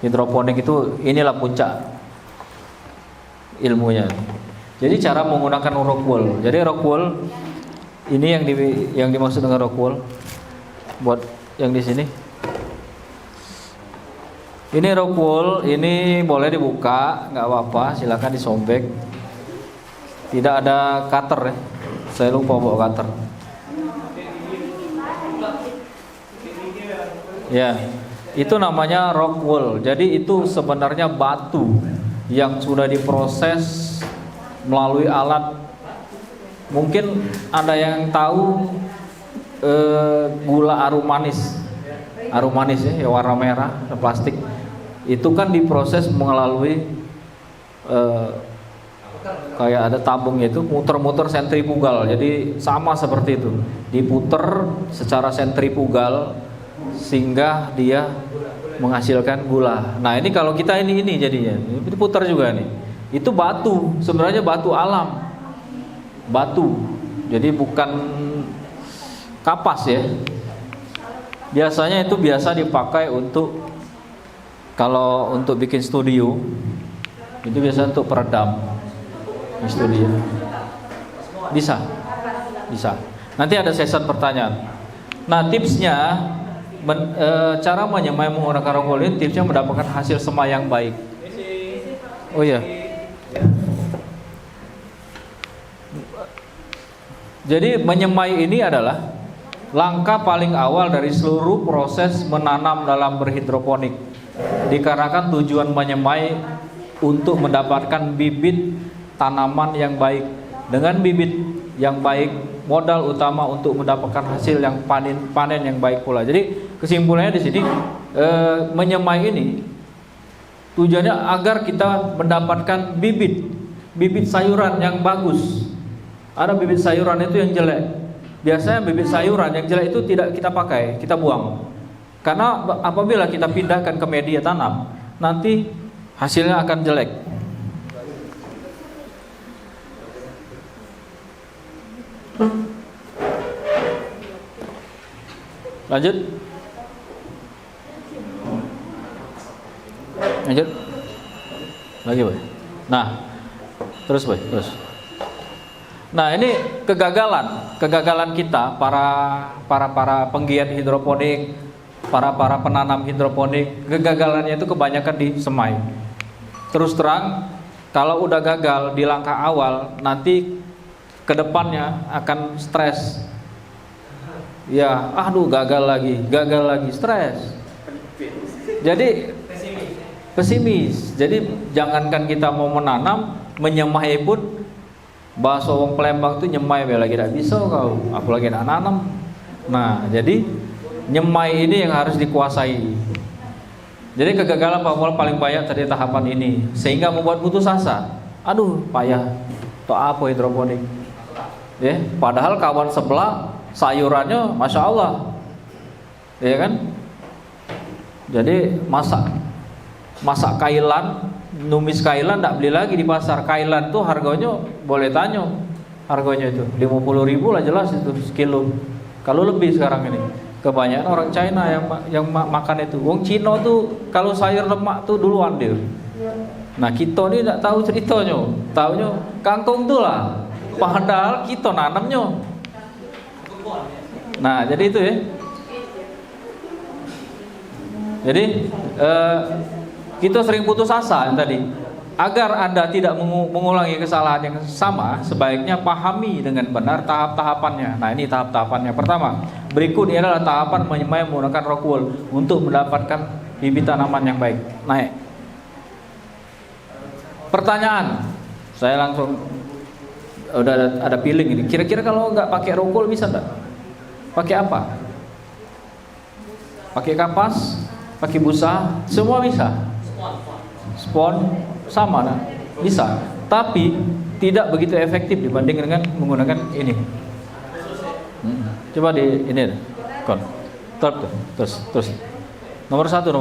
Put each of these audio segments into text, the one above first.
Hidroponik itu inilah puncak ilmunya. Jadi cara menggunakan rock wool. Jadi rock wool ini yang dimaksud dengan rock wool. Buat yang di sini. Ini rock wool, ini boleh dibuka, nggak apa-apa, silakan disobek. Tidak ada cutter ya. Saya lupa bawa cutter. Ya, itu namanya rock wool. Jadi itu sebenarnya batu yang sudah diproses melalui alat. Mungkin ada yang tahu gula arum manis ya, warna merah, plastik. Itu kan diproses melalui kayak ada tabungnya itu, muter-muter sentrifugal. Jadi sama seperti itu, diputer secara sentrifugal sehingga dia menghasilkan gula. Nah ini kalau kita ini jadinya diputar juga nih. Itu batu, sebenarnya batu alam, batu. Jadi bukan kapas ya. Biasanya itu biasa dipakai untuk kalau untuk bikin studio. Itu biasa untuk peredam di studio. Bisa. Nanti ada sesi pertanyaan. Nah tipsnya cara menyemai menggunakan rock wool ini, tipsnya mendapatkan hasil semai yang baik. Oh iya. Jadi menyemai ini adalah langkah paling awal dari seluruh proses menanam dalam berhidroponik. Dikarenakan tujuan menyemai untuk mendapatkan bibit tanaman yang baik. Dengan bibit yang baik, modal utama untuk mendapatkan hasil yang panen yang baik pula. Jadi kesimpulannya di sini menyemai ini tujuannya agar kita mendapatkan bibit sayuran yang bagus. Ada bibit sayuran itu yang jelek. Biasanya bibit sayuran yang jelek itu tidak kita pakai, kita buang. Karena apabila kita pindahkan ke media tanam, nanti hasilnya akan jelek. Lanjut. Lagi boy. Nah, terus boy, terus. Nah ini kegagalan kita para penggiat hidroponik, para penanam hidroponik, kegagalannya itu kebanyakan di semai. Terus terang, kalau udah gagal di langkah awal, nanti kedepannya akan stres. Ya, aduh gagal lagi, stres. Jadi pesimis. Jadi jangankan kita mau menanam, menyemai pun. Bahasa wong Palembang itu nyemai lagi tidak bisa kau, apalagi nak nanam. Nah, jadi nyemai ini yang harus dikuasai. Jadi kegagalan paling banyak tadi tahapan ini, sehingga membuat putus asa. Aduh, payah. Atau apa hidroponik? Ya, padahal kawan sebelah sayurannya masya Allah, ya kan? Jadi masak kailan, numis kailan tidak beli lagi di pasar. Kailan tuh harganya boleh tanya, harganya itu 50.000 lah jelas itu sekilo. Kalau lebih sekarang ini, kebanyakan orang China yang makan itu. Wong Cina tuh kalau sayur lemak tuh duluan dia. Nah kita ini tidak tahu ceritanya, taunya kangkung tuh lah. Padahal kita nanamnya. Nah jadi itu ya. Jadi kita sering putus asa yang tadi. Agar Anda tidak mengulangi kesalahan yang sama, sebaiknya pahami dengan benar tahap-tahapannya. Nah ini tahap-tahapannya. Pertama, berikut ini adalah tahapan menyemai menggunakan rock wool untuk mendapatkan bibit tanaman yang baik. Naik. Pertanyaan, saya langsung udah ada feeling ini. Kira-kira kalau nggak pakai rock wool bisa nggak? Pakai apa? Pakai kapas, pakai busa, semua bisa. Spon sama nah, bisa. Tapi tidak begitu efektif dibanding dengan menggunakan ini. Coba di ini, kon. Terus. Nomor satu.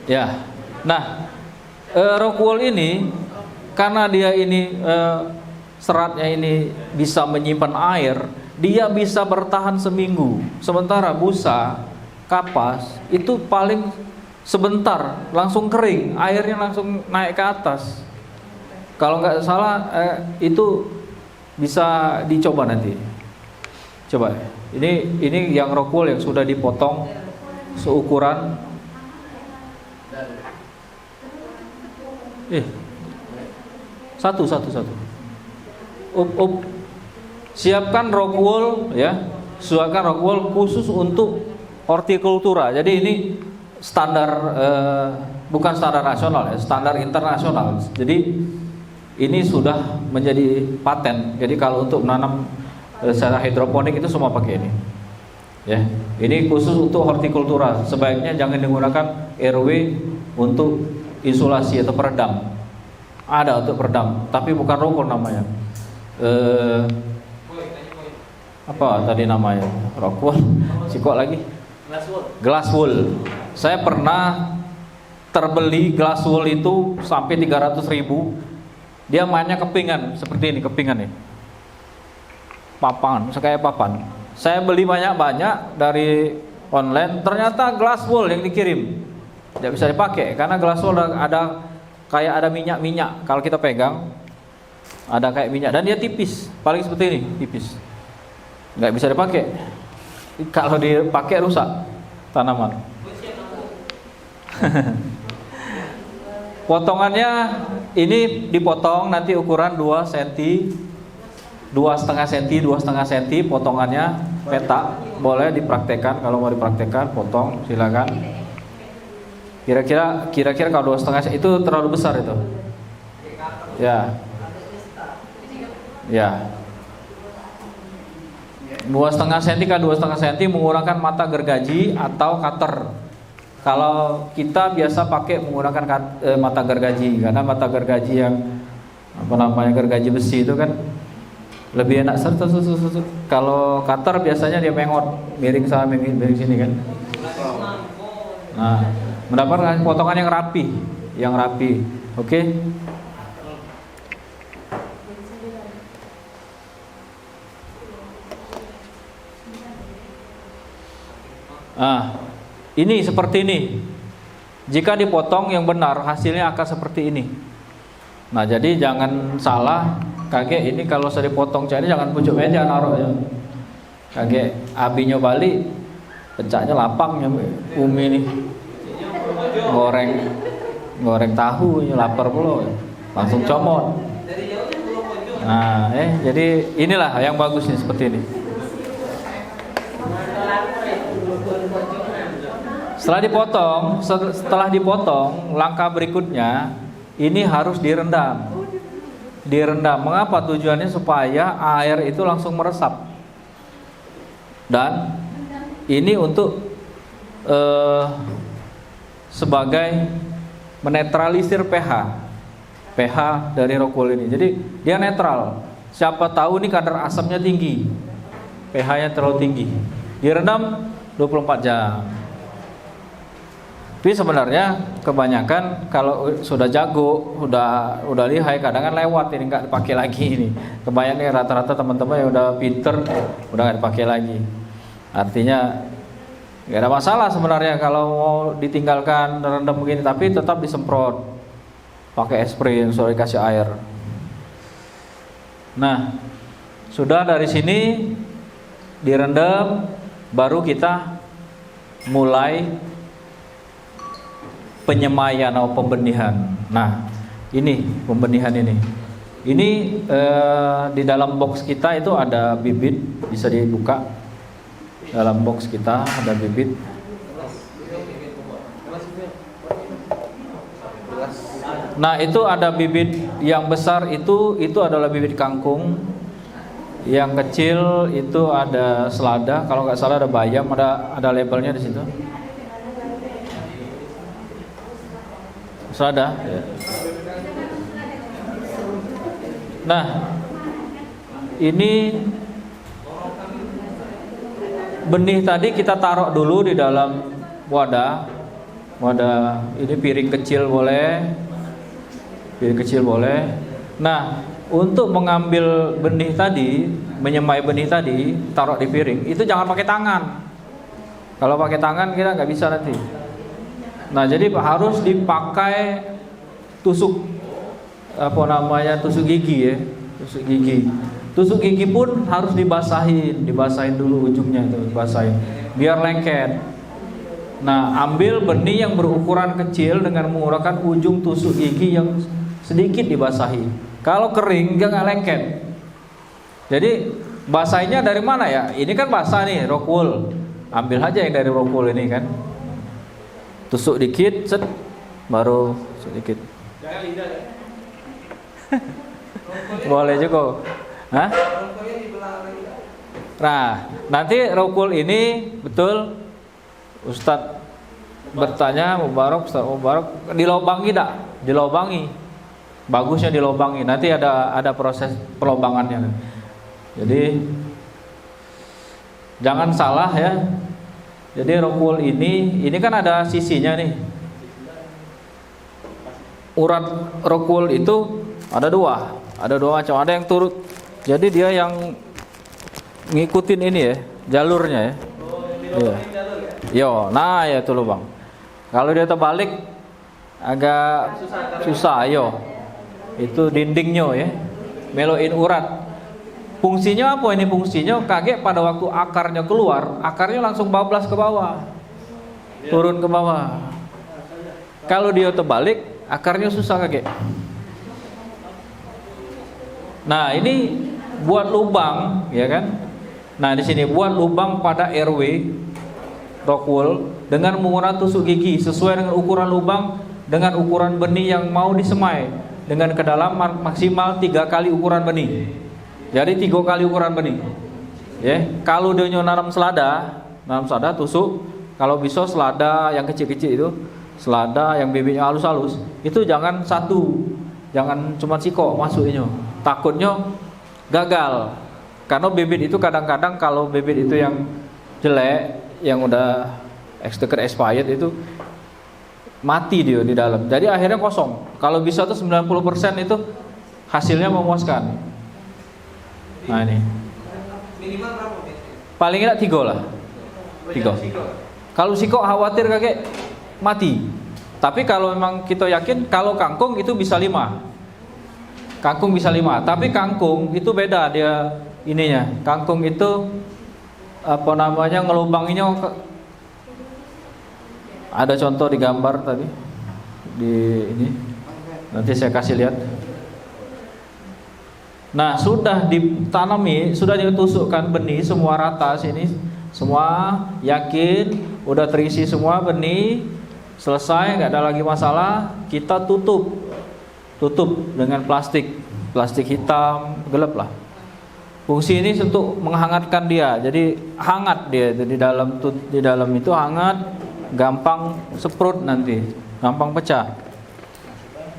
Ya. Nah, rock wool ini karena dia ini seratnya ini bisa menyimpan air, dia bisa bertahan seminggu. Sementara busa, kapas itu paling sebentar langsung kering, airnya langsung naik ke atas. Kalau nggak salah itu bisa dicoba nanti. Coba. Ini yang rockwool yang sudah dipotong seukuran. Satu. Siapkan rockwool ya. Siapkan rockwool khusus untuk hortikultura. Jadi ini standar bukan standar nasional ya, standar internasional. Jadi ini sudah menjadi paten. Jadi kalau untuk menanam secara hidroponik itu semua pakai ini. Ya, ini khusus untuk hortikultura. Sebaiknya jangan digunakan RW untuk isolasi atau peredam. Ada untuk peredam, tapi bukan rockwool namanya. Apa tadi namanya? Rockwool. Cikok lagi. Glasswool. Saya pernah terbeli glasswool itu sampai 300.000. Dia mainnya kepingan seperti ini, kepingan nih. Papan, kayak papan. Saya beli banyak-banyak dari online, ternyata glasswool yang dikirim. Tidak bisa dipakai karena glasswool ada kayak ada minyak-minyak. Kalau kita pegang ada kayak minyak dan dia tipis, paling seperti ini, tipis. Nggak bisa dipakai. Kalau dipakai rusak tanaman. Potongannya ini dipotong nanti ukuran 2 cm, 2,5 cm potongannya, petak. Boleh dipraktekkan kalau mau dipraktekkan, potong silakan. Kira-kira kalau 2,5 itu terlalu besar itu. Ya. 2,5 cm ke 2,5 cm menggunakan mata gergaji atau cutter. Kalau kita biasa pakai menggunakan mata gergaji, karena mata gergaji yang gergaji besi itu kan lebih enak. Kalau cutter biasanya dia mengot, miring sana miring sini kan. Nah, mendapatkan potongan yang rapi. Oke. Ini seperti ini. Jika dipotong yang benar, hasilnya akan seperti ini. Nah, jadi jangan salah, kaget ini kalau saya dipotong jadi jangan pucuk meja naruh ya. Kaget abinya balik, pecahnya lapangnya umi nih. Goreng tahu, lapar pula. Langsung comot. Nah, jadi inilah yang bagus nih seperti ini. Setelah dipotong, langkah berikutnya ini harus direndam. Mengapa? Tujuannya supaya air itu langsung meresap. Dan ini untuk sebagai menetralisir pH dari rockwool ini. Jadi dia netral. Siapa tahu ini kadar asamnya tinggi, pH-nya terlalu tinggi. Direndam 24 jam. Tapi sebenarnya kebanyakan kalau sudah jago, udah lihai, kadang kan lewat ini nggak dipakai lagi ini. Kebanyakan rata-rata teman-teman yang udah pinter udah nggak dipakai lagi. Artinya nggak ada masalah sebenarnya kalau mau ditinggalkan rendam begini, tapi tetap disemprot pakai spray yang sudah dikasih air. Nah, sudah dari sini direndam, baru kita mulai penyemaian atau pembenihan. Nah, ini pembenihan ini. Ini di dalam box kita itu ada bibit, bisa dibuka. Dalam box kita ada bibit. Nah, itu ada bibit yang besar itu adalah bibit kangkung. Yang kecil itu ada selada, kalau nggak salah ada bayam, ada labelnya di situ. Selada. Ya. Nah, ini benih tadi kita taruh dulu di dalam wadah. Ini piring kecil boleh. Nah, untuk mengambil benih tadi, menyemai benih tadi, taruh di piring, itu jangan pakai tangan. Kalau pakai tangan kita nggak bisa nanti. Nah, jadi harus dipakai tusuk tusuk gigi ya, tusuk gigi. Tusuk gigi pun harus dibasahin dulu ujungnya itu, dibasahin biar lengket. Nah, ambil benih yang berukuran kecil dengan menggunakan ujung tusuk gigi yang sedikit dibasahi. Kalau kering dia nggak lengket. Jadi basahinnya dari mana ya? Ini kan basah nih, rock wool. Ambil aja yang dari rock wool ini kan. Tusuk dikit, set, baru sedikit. Jangan lidah. Boleh juga. Hah? Nah, nanti rock wool ini betul Ustadz bertanya Mubarak, Ustadz Mubarak dilobangi tak? Dilobangi. Bagusnya dilobangi. Nanti ada proses pelobangannya. Jadi jangan salah ya. Jadi rock wool ini kan ada sisinya nih. Urat rock wool itu ada dua macam. Ada yang turut. Jadi dia yang ngikutin ini ya, jalurnya ya. Iya. Yo, nah ya itu lubang. Kalau dia terbalik agak susah, yo. Itu dindingnya ya. Meloin urat. Fungsinya apa ini? Fungsinya kaget pada waktu akarnya keluar, akarnya langsung bablas ke bawah. Turun ke bawah. Kalau dia terbalik, akarnya susah kaget. Nah, ini buat lubang, ya kan? Nah, di sini buat lubang pada RW rock wool dengan menggunakan tusuk gigi sesuai dengan ukuran lubang dengan ukuran benih yang mau disemai dengan kedalaman maksimal 3 kali ukuran benih. Jadi 3 kali ukuran benih. Ya, kalau dia nanam selada tusuk, kalau bisa selada yang kecil-kecil itu, selada yang bibitnya halus-halus, itu jangan satu, jangan cuma sikok masukinnya. Takutnya gagal. Karena bibit itu kadang-kadang kalau bibit itu yang jelek, yang udah expired itu mati dia di dalam. Jadi akhirnya kosong. Kalau bisa tuh 90% itu hasilnya memuaskan. Nah ini. Minimal berapa? Paling tidak 3 lah. 3. Kalau sikok khawatir kakek mati. Tapi kalau memang kita yakin kalau kangkung itu bisa 5. Kangkung bisa 5. Tapi kangkung itu beda dia ininya. Kangkung itu ngelubanginya. Ada contoh di gambar tadi di ini. Nanti saya kasih lihat. Nah, sudah ditanami, sudah ditusukkan benih semua rata sini, semua yakin udah terisi semua benih, selesai, nggak ada lagi masalah, kita tutup dengan plastik hitam gelap lah. Fungsi ini untuk menghangatkan dia, jadi hangat dia di dalam itu hangat, gampang seprut nanti, gampang pecah.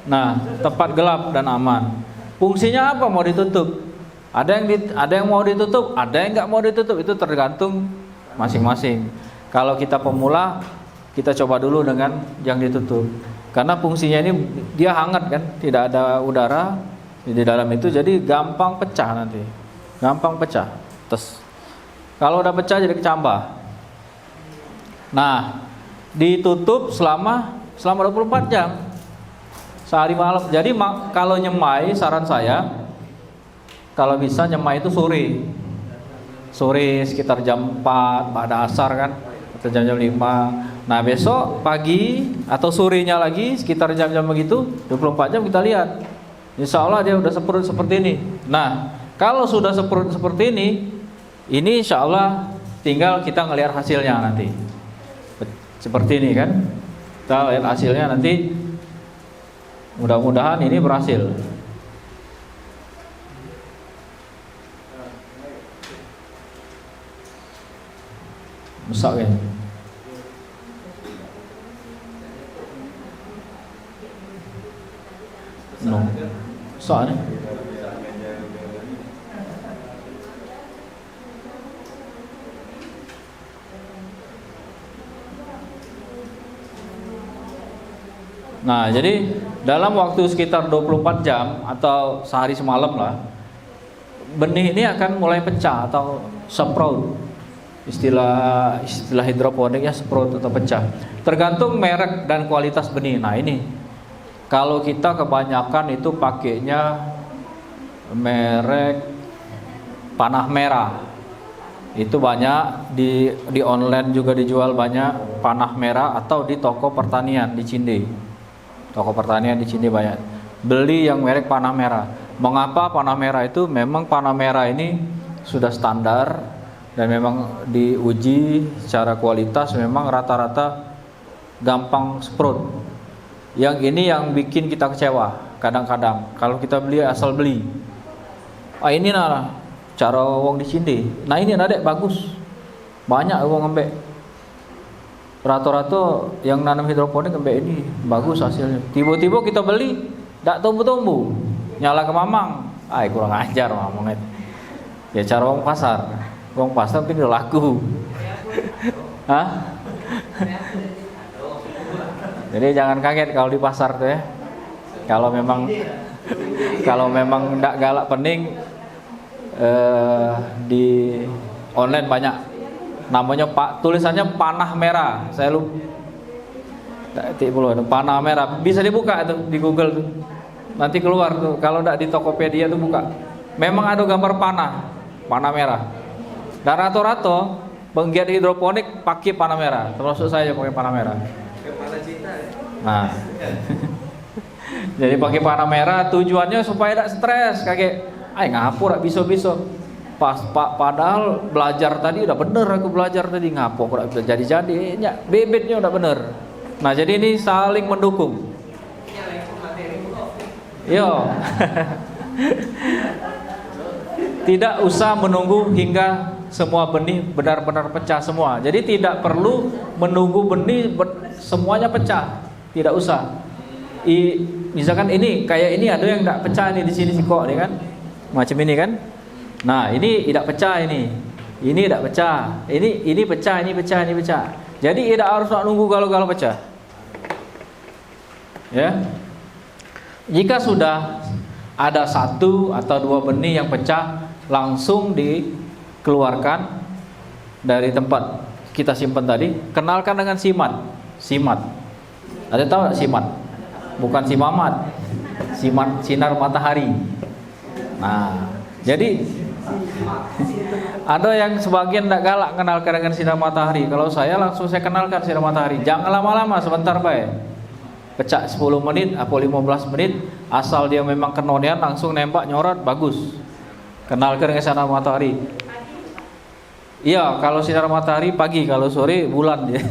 Nah, tempat gelap dan aman. Fungsinya apa? Mau ditutup? Ada yang mau ditutup, ada yang nggak mau ditutup. Itu tergantung masing-masing. Kalau kita pemula, kita coba dulu dengan yang ditutup. Karena fungsinya ini dia hangat kan, tidak ada udara di dalam itu, jadi gampang pecah nanti. Gampang pecah. Terus kalau udah pecah jadi kecambah. Nah, ditutup selama 24 jam. Sehari malam. Jadi kalau nyemai, saran saya kalau bisa nyemai itu sore sekitar jam 4 pada asar kan, atau jam 5. Nah, besok pagi atau sorenya lagi sekitar jam-jam begitu 24 jam kita lihat. Insya Allah dia udah seperut seperti ini. Nah, kalau sudah seperut seperti ini insya Allah tinggal kita ngelihat hasilnya nanti. Seperti ini kan, kita lihat hasilnya nanti. Mudah-mudahan ini berhasil. Besar kan? No. Besar ni. Nah, jadi dalam waktu sekitar 24 jam atau sehari semalam lah, benih ini akan mulai pecah atau sprout. istilah hidroponiknya sprout atau pecah. Tergantung merek dan kualitas benih. Nah ini, kalau kita kebanyakan itu pakainya merek panah merah. Itu banyak di online juga dijual banyak panah merah, atau di toko pertanian di Cinde. Toko pertanian di Cinde banyak. Beli yang merek panah merah. Mengapa panah merah itu? Memang panah merah ini sudah standar dan memang diuji secara kualitas, memang rata-rata gampang sprout. Yang ini yang bikin kita kecewa kadang-kadang kalau kita beli asal beli. Ini nah cara wong di Cinde. Nah ini nadek bagus. Banyak wong ngembek. Rata-rata yang nanam hidroponik ngembek ini bagus hasilnya. Tiba-tiba kita beli ndak tumbuh-tumbuh. Nyala ke mamang. Kurang ajar mamang itu. Ya cara wong pasar. Wong pasar mungkin udah laku. Hah? Jadi jangan kaget kalau di pasar tuh ya. Kalau memang ndak galak pening, di online banyak. Namanya tulisannya panah merah. Saya lupa. Panah merah. Bisa dibuka tuh di Google tuh. Nanti keluar tuh. Kalau ndak di Tokopedia tuh buka. Memang ada gambar panah merah. Dan rata-rata penggiat hidroponik pakai panah merah. Termasuk saya pakai panah merah. Nah. Jadi pakai panah merah tujuannya supaya tidak stres, kayak ngapur bisa-bisa. Padahal belajar tadi udah bener, aku belajar tadi ngapur udah bisa jadi bebetnya udah bener. Nah, jadi ini saling mendukung. Yo. Tidak usah menunggu hingga semua benih benar-benar pecah semua. Jadi tidak perlu menunggu benih semuanya pecah. Tidak usah. Misalkan ini kayak ini ada yang tidak pecah nih di sini kok nih kan. Macam ini kan. Nah, ini tidak pecah ini. Ini tidak pecah. Ini pecah, ini pecah, ini pecah. Jadi tidak harus nak nunggu galau-galau pecah. Ya. Jika sudah ada 1 atau 2 benih yang pecah, langsung dikeluarkan dari tempat kita simpan tadi. Kenalkan dengan simat. Ada tahu gak simat? Bukan si Mamat. Sinar matahari. Nah, jadi ada yang sebagian tidak galak kenalkan dengan sinar matahari. Kalau saya langsung saya kenalkan sinar matahari. Jangan lama-lama, sebentar baik. Pecah 10 menit atau 15 menit, asal dia memang kenonian langsung nembak nyorot bagus. Kenalkan dengan sinar matahari. Iya, kalau sinar matahari pagi, kalau sore bulan ya.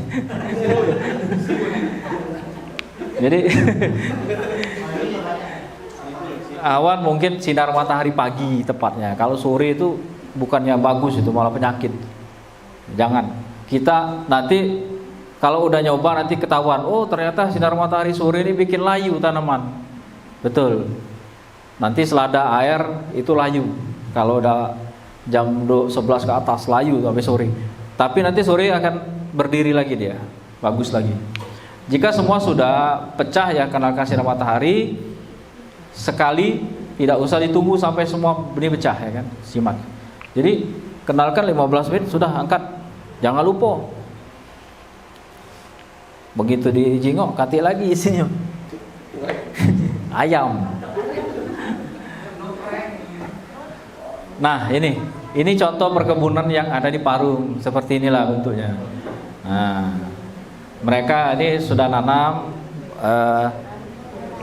Jadi awan mungkin sinar matahari pagi tepatnya. Kalau sore itu bukannya bagus, itu malah penyakit. Jangan. Kita nanti kalau udah nyoba nanti ketahuan, oh ternyata sinar matahari sore ini bikin layu tanaman. Betul. Nanti selada air itu layu. Kalau udah jam 11 ke atas layu sampai sore. Tapi nanti sore akan berdiri lagi dia. Bagus lagi. Jika semua sudah pecah ya kenalkan sinar matahari. Sekali, tidak usah ditunggu sampai semua benih pecah ya kan, simak. Jadi kenalkan 15 menit sudah angkat. Jangan lupa. Begitu dijingok, katik lagi isinya. Ayam. Nah, ini contoh perkebunan yang ada di Parung, seperti inilah bentuknya. Nah, mereka ini sudah nanam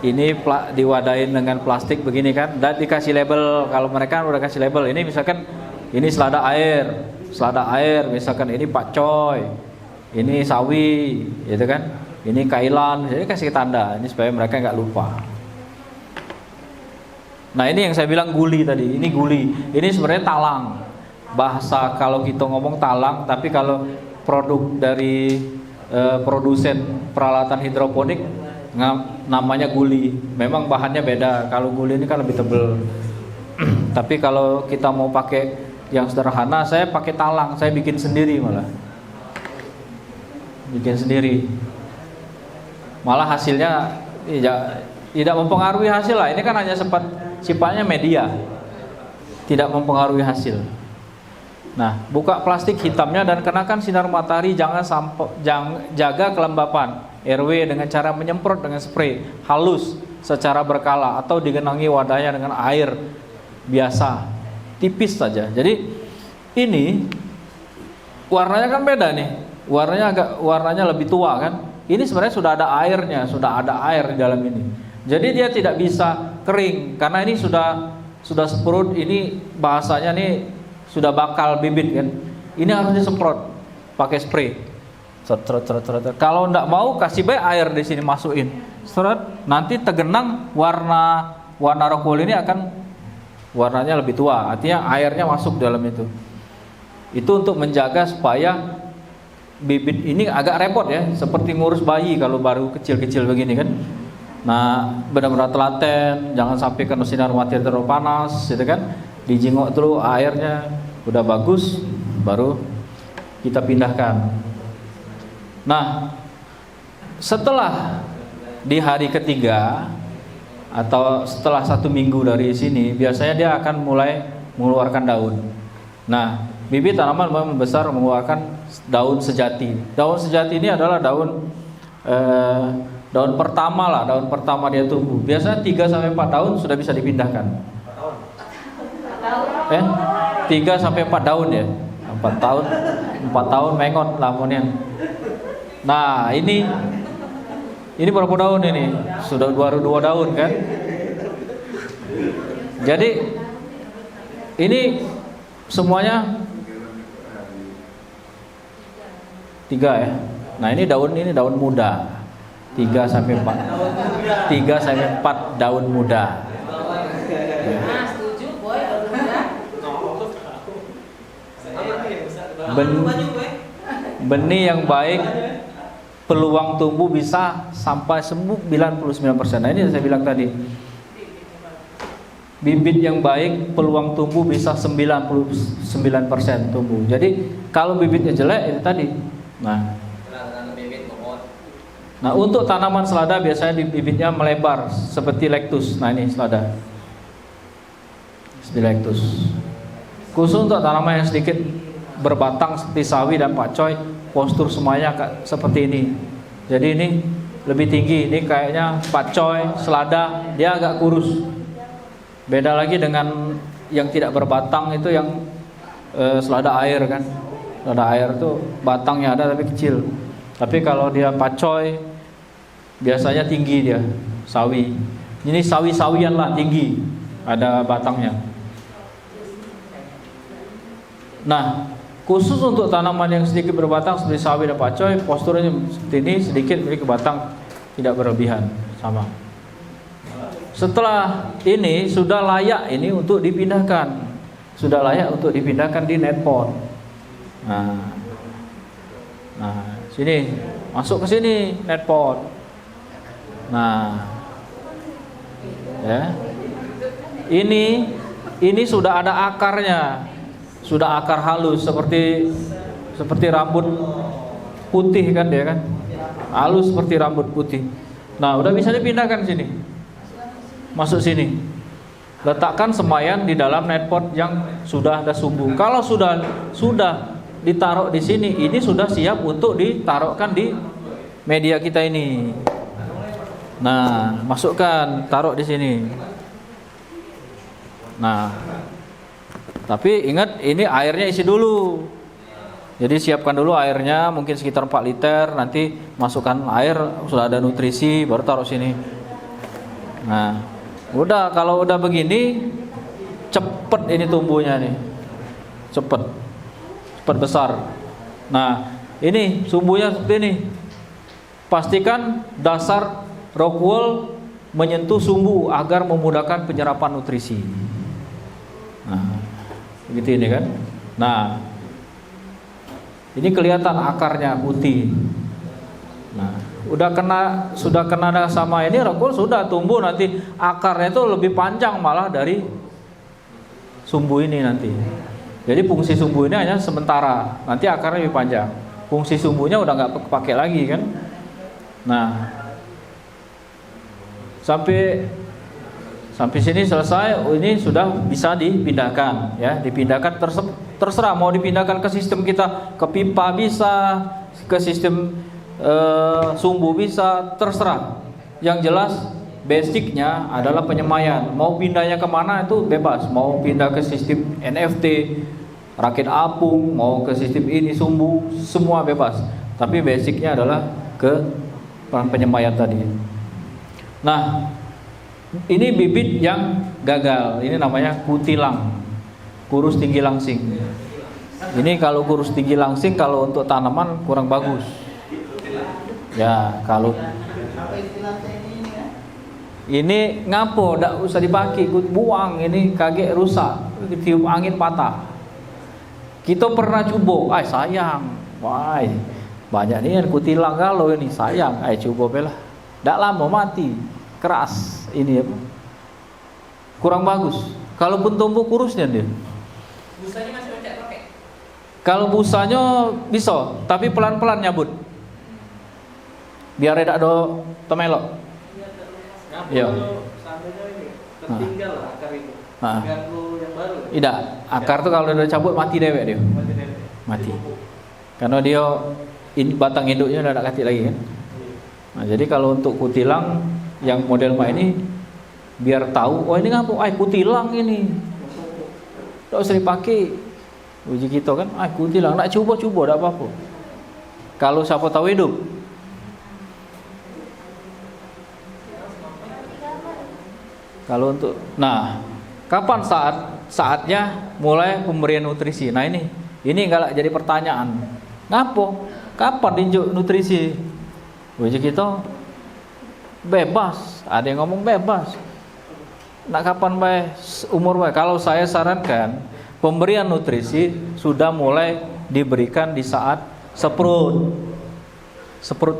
ini diwadain dengan plastik begini kan, dan dikasih label. Kalau mereka udah kasih label, ini misalkan ini selada air, misalkan ini pakcoy, ini sawi, gitu kan, ini kailan, jadi kasih tanda, ini supaya mereka nggak lupa. Nah ini yang saya bilang guli tadi, ini guli, ini sebenarnya talang. Bahasa kalau kita ngomong talang, tapi kalau produk dari produsen peralatan hidroponik namanya guli. Memang bahannya beda. Kalau guli ini kan lebih tebal. Tapi kalau kita mau pakai yang sederhana, saya pakai talang. Saya bikin sendiri malah. Bikin sendiri. Malah hasilnya tidak mempengaruhi hasil lah. Ini kan hanya sifatnya media. Tidak mempengaruhi hasil. Nah, buka plastik hitamnya dan kenakan sinar matahari. Jaga kelembapan RW dengan cara menyemprot dengan spray halus secara berkala atau digenangi wadahnya dengan air biasa tipis saja. Jadi ini warnanya kan beda nih. Warnanya lebih tua kan. Ini sebenarnya sudah ada airnya, sudah ada air di dalam ini. Jadi dia tidak bisa kering karena ini sudah semprot. Ini bahasanya nih sudah bakal bibit kan. Ini harus disemprot pakai spray. Kalau enggak mau kasih baik air di sini masukin. Nanti tergenang warna rockwool ini akan warnanya lebih tua. Artinya airnya masuk dalam itu. Itu untuk menjaga supaya bibit ini agak repot ya, seperti ngurus bayi kalau baru kecil-kecil begini kan. Nah, benar-benar telaten, jangan sampai kena sinar matahari terlalu panas, gitu kan. Dijengok dulu airnya udah bagus, baru kita pindahkan. Nah, setelah di hari ketiga atau setelah 1 minggu dari sini, biasanya dia akan mulai mengeluarkan daun. Nah, bibit tanaman memang besar mengeluarkan daun sejati. Daun sejati ini adalah daun pertama lah, daun pertama dia tumbuh. Biasanya 3-4 daun sudah bisa dipindahkan. 3-4 daun ya. 4 tahun mengot lamunnya. Nah, ini berapa daun ini? Sudah baru 2 daun kan? Jadi ini semuanya 3 ya. Nah, ini daun muda. 3-4 daun muda. Benih yang baik peluang tumbuh bisa sampai 99%. Nah, ini saya bilang tadi. Bibit yang baik peluang tumbuh bisa 99% tumbuh. Jadi kalau bibitnya jelek itu tadi. Nah, untuk tanaman selada biasanya bibitnya melebar seperti lektus. Nah, ini selada. Seperti lektus. Khusus untuk tanaman yang sedikit berbatang seperti sawi dan pakcoy, postur semuanya seperti ini. Jadi ini lebih tinggi. Ini kayaknya pakcoy, selada, dia agak kurus. Beda lagi dengan yang tidak berbatang itu yang selada air kan. Selada air itu batangnya ada tapi kecil. Tapi kalau dia pakcoy biasanya tinggi dia, sawi. Ini sawi-sawian lah, tinggi, ada batangnya. Nah, khusus untuk tanaman yang sedikit berbatang seperti sawi dan pakcoy, posturnya seperti ini, sedikit memiliki batang tidak berlebihan, sama. Setelah ini sudah layak ini untuk dipindahkan. Sudah layak untuk dipindahkan di net pot. Nah, sini masuk ke sini net pot. Nah, ya. Ini sudah ada akarnya. Sudah akar halus seperti rambut putih kan dia kan. Halus seperti rambut putih. Nah, udah bisa dipindahkan sini. Masuk sini. Letakkan semayan di dalam net pot yang sudah ada sumbu. Kalau sudah ditaruh di sini, ini sudah siap untuk ditaruhkan di media kita ini. Nah, masukkan, taruh di sini. Nah, tapi ingat ini airnya isi dulu. Jadi siapkan dulu airnya, mungkin sekitar 4 liter. Nanti masukkan air, sudah ada nutrisi, baru taruh sini. Nah, udah, kalau udah begini cepet ini tumbuhnya nih. Cepet besar. Nah, ini sumbunya seperti ini. Pastikan dasar rockwool menyentuh sumbu agar memudahkan penyerapan nutrisi. Nah, begitu ini kan. Nah, ini kelihatan akarnya putih. Nah, sudah kena sama ini rockwool, sudah tumbuh, nanti akarnya itu lebih panjang malah dari sumbu ini nanti. Jadi fungsi sumbu ini hanya sementara, nanti akarnya lebih panjang. Fungsi sumbunya udah nggak pakai lagi kan. Nah, sampai sini selesai. Ini sudah bisa dipindahkan ya, dipindahkan Terserah mau dipindahkan ke sistem kita, ke pipa bisa, ke sistem sumbu bisa, terserah. Yang jelas basicnya adalah penyemaian. Mau pindahnya kemana itu bebas. Mau pindah ke sistem NFT, rakit apung, mau ke sistem ini sumbu, semua bebas. Tapi basicnya adalah ke penyemaian tadi. Nah, ini bibit yang gagal. Ini namanya kutilang, kurus tinggi langsing. Ini kalau kurus tinggi langsing, kalau untuk tanaman kurang bagus. Ya, kalau ini ngapo, ndak usah dipakai, buang, ini kaget rusak, ditiup angin patah. Kita pernah coba, sayang, wah, banyak nih yang kutilang kalau ini sayang, coba belah, ndak lama mati, keras, ini apa? Kurang bagus. Kalaupun tumbuh kurusnya dia. Busanya masih cocok pakai. Kalau busanya bisa, tapi pelan-pelan nyabut. Biar tidak ada temelok. Iya. Seandainya ini tertinggal lah akar itu. Nah. Ganggu yang baru. Tidak, akar tuh kalau udah cabut mati dewek dia. Mati. Karena dia batang induknya udah ada katik lagi kan. Nah, jadi kalau untuk kutilang yang model mak ini biar tahu, oh ini ngapa? Kutilang ini. Tidak usah dipakai. Uji kita kan, kutilang. Nak coba-coba, tidak apa-apa. Kalau siapa tahu hidup. Kalau untuk, nah, kapan saatnya mulai pemberian nutrisi? Nah ini enggak jadi pertanyaan. Ngapo? Kapan tinjuk nutrisi? Uji kita bebas. Ada yang ngomong bebas. Nak kapan bae umur bae? Kalau saya sarankan pemberian nutrisi sudah mulai diberikan di saat seprut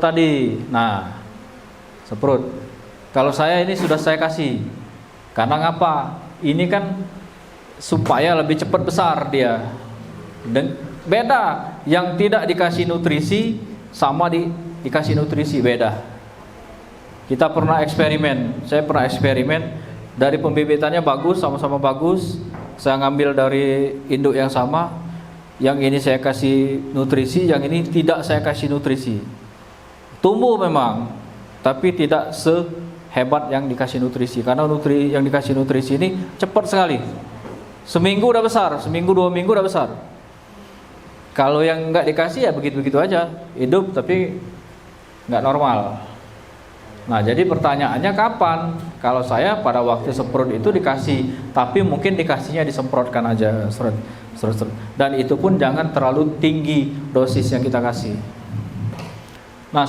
tadi. Nah, seprut. Kalau saya ini sudah saya kasih. Karena ngapa? Ini kan supaya lebih cepat besar dia. Dan beda yang tidak dikasih nutrisi sama dikasih nutrisi, beda. Kita pernah eksperimen. Saya pernah eksperimen. Dari pembibitannya bagus, sama-sama bagus. Saya ngambil dari induk yang sama. Yang ini saya kasih nutrisi, yang ini tidak saya kasih nutrisi. Tumbuh memang, tapi tidak sehebat yang dikasih nutrisi. Karena yang dikasih nutrisi ini cepat sekali. Seminggu udah besar, seminggu 2 minggu udah besar. Kalau yang nggak dikasih ya begitu-begitu aja, hidup tapi nggak normal. Nah, jadi pertanyaannya kapan? Kalau saya pada waktu semprot itu dikasih, tapi mungkin dikasihnya disemprotkan aja, serut. Dan itu pun jangan terlalu tinggi dosis yang kita kasih. Nah,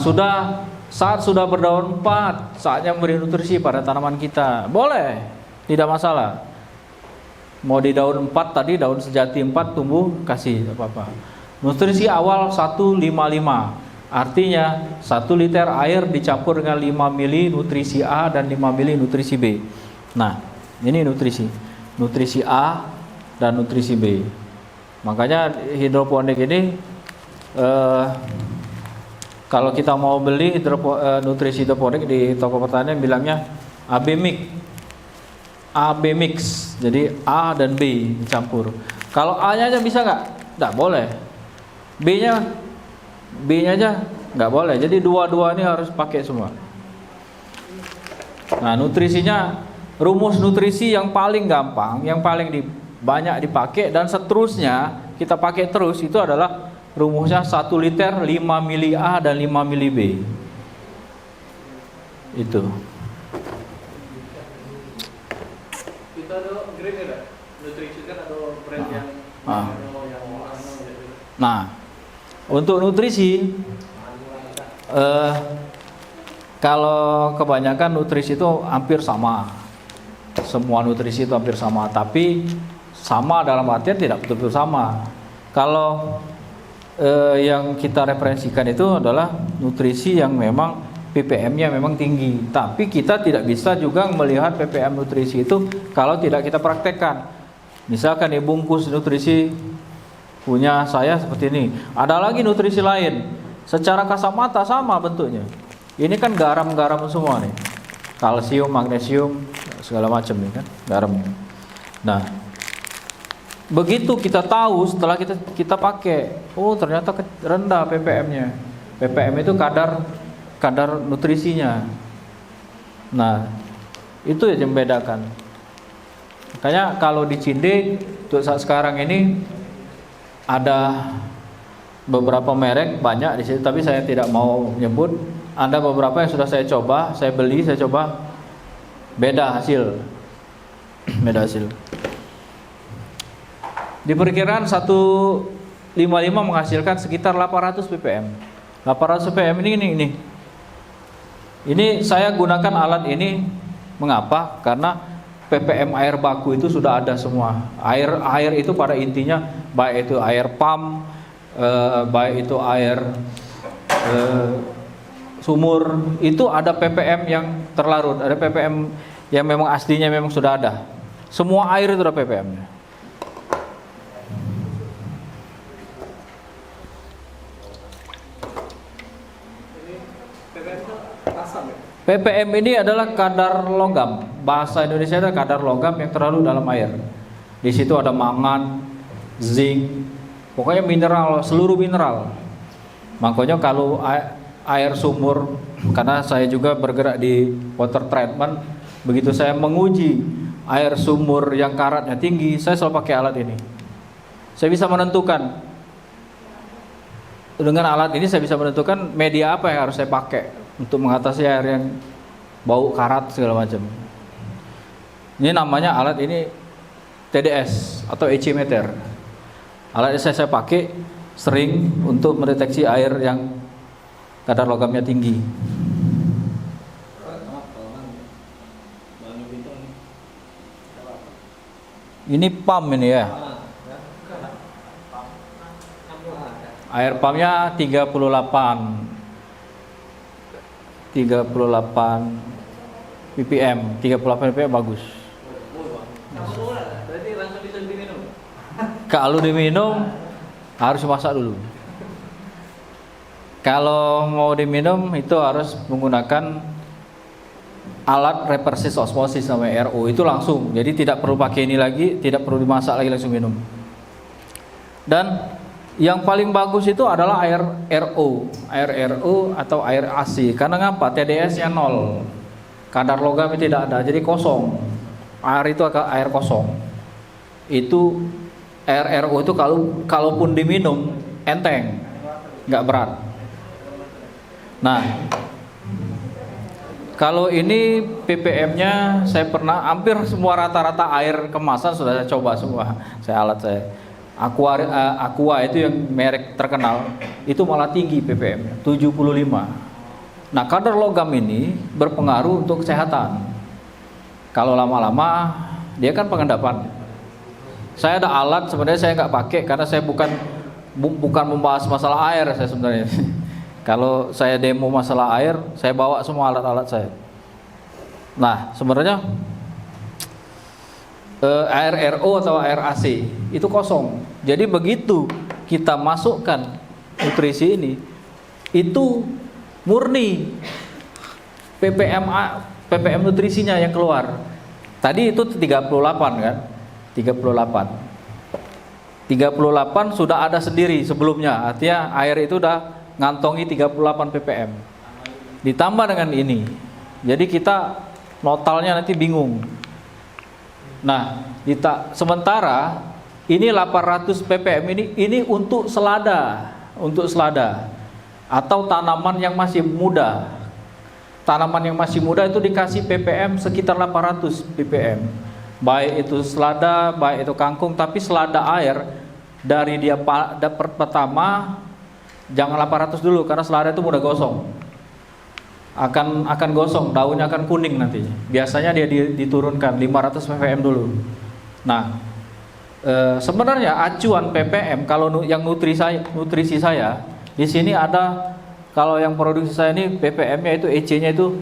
saat sudah berdaun 4, saatnya memberi nutrisi pada tanaman kita. Boleh, tidak masalah. Mau di daun 4 tadi, daun sejati 4 tumbuh, kasih apa-apa. Nutrisi awal 155. Artinya 1 liter air dicampur dengan 5 mili nutrisi A dan 5 mili nutrisi B. Nah, ini nutrisi A dan nutrisi B. Makanya hidroponik ini kalau kita mau beli nutrisi hidroponik di toko pertanian bilangnya AB mix. Jadi A dan B dicampur. Kalau A-nya aja bisa nggak? Nggak boleh. B-nya aja nggak boleh. Jadi dua-dua ini harus pakai semua. Nah, nutrisinya, rumus nutrisi yang paling gampang, yang paling banyak dipakai dan seterusnya kita pakai terus itu adalah rumusnya 1 liter 5 mili A dan 5 mili B. Itu. Kita ada grade ya, nutrisi kan ada brand yang Nah, untuk nutrisi kalau kebanyakan nutrisi itu hampir sama. Semua nutrisi itu hampir sama, tapi sama dalam artian tidak betul-betul sama. Kalau yang kita referensikan itu adalah nutrisi yang memang ppm-nya memang tinggi. Tapi kita tidak bisa juga melihat ppm nutrisi itu kalau tidak kita praktekkan. Misalkan di bungkus nutrisi punya saya seperti ini. Ada lagi nutrisi lain. Secara kasat mata sama bentuknya. Ini kan garam-garam semua nih. Kalsium, magnesium, segala macam nih kan, garam. Nah, begitu kita tahu setelah kita pakai, oh ternyata rendah ppm-nya. ppm itu kadar nutrisinya. Nah, itu yang membedakan. Makanya kalau di Cinde untuk saat sekarang ini ada beberapa merek banyak di situ, tapi saya tidak mau menyebut. Ada beberapa yang sudah saya coba, saya beli, saya coba, beda hasil. Beda hasil. Diperkirakan 155 menghasilkan sekitar 800 ppm. 800 ppm ini. Ini saya gunakan alat ini mengapa? Karena ppm air baku itu sudah ada semua. Air itu pada intinya baik itu air pump, baik itu air sumur, itu ada ppm yang terlarut, ada ppm yang memang aslinya memang sudah ada. Semua air itu ada ppm-nya. ppm ini adalah kadar logam. Bahasa Indonesia adalah kadar logam yang terlalu dalam air. Di situ ada mangan, zinc, pokoknya mineral, seluruh mineral. Makanya kalau air sumur, karena saya juga bergerak di water treatment, begitu saya menguji air sumur yang karatnya tinggi, saya selalu pakai alat ini. Saya bisa menentukan, dengan alat ini saya bisa menentukan media apa yang harus saya pakai untuk mengatasi air yang bau karat segala macam. Ini namanya alat ini TDS atau ecimeter. Alat ini saya pakai sering untuk mendeteksi air yang kadar logamnya tinggi. Ini pump ini ya. Air pumpnya 38 ppm. 38 ppm bagus. Berarti langsung bisa diminum. Kalau diminum harus masak dulu. Kalau mau diminum itu harus menggunakan alat reverse osmosis namanya RO, itu langsung. Jadi tidak perlu pakai ini lagi, tidak perlu dimasak lagi, langsung minum. Dan yang paling bagus itu adalah air RO atau air AC. Karena ngapa? TDS-nya 0. Kadar logamnya tidak ada, jadi kosong. Air itu air kosong. Itu air RO itu kalaupun diminum enteng, nggak berat. Nah, kalau ini ppm-nya saya pernah hampir semua rata-rata air kemasan sudah saya coba semua. Alat saya. Aqua itu yang merek terkenal, itu malah tinggi ppm-nya, 75. Nah, kadar logam ini berpengaruh untuk kesehatan. Kalau lama-lama dia kan pengendapan. Saya ada alat sebenarnya saya nggak pakai karena saya bukan membahas masalah air saya sebenarnya. Kalau saya demo masalah air, saya bawa semua alat-alat saya. Nah, sebenarnya air RO atau air AC itu kosong. Jadi begitu kita masukkan nutrisi ini, itu murni ppm nutrisinya yang keluar. Tadi itu 38 kan? 38 sudah ada sendiri sebelumnya. Artinya air itu udah ngantongi 38 ppm. Ditambah dengan ini. Jadi kita notalnya nanti bingung. Nah, sementara ini 800 ppm ini untuk selada atau tanaman yang masih muda. Tanaman yang masih muda itu dikasih ppm sekitar 800 ppm. Baik itu selada, baik itu kangkung, tapi selada air dari dia pertama jangan 800 dulu karena selada itu mudah gosong. Akan gosong, daunnya akan kuning nantinya. Biasanya dia diturunkan 500 ppm dulu. Nah, sebenarnya acuan ppm kalau yang nutrisi saya di sini ada, kalau yang produksi saya ini ppm-nya itu EC-nya itu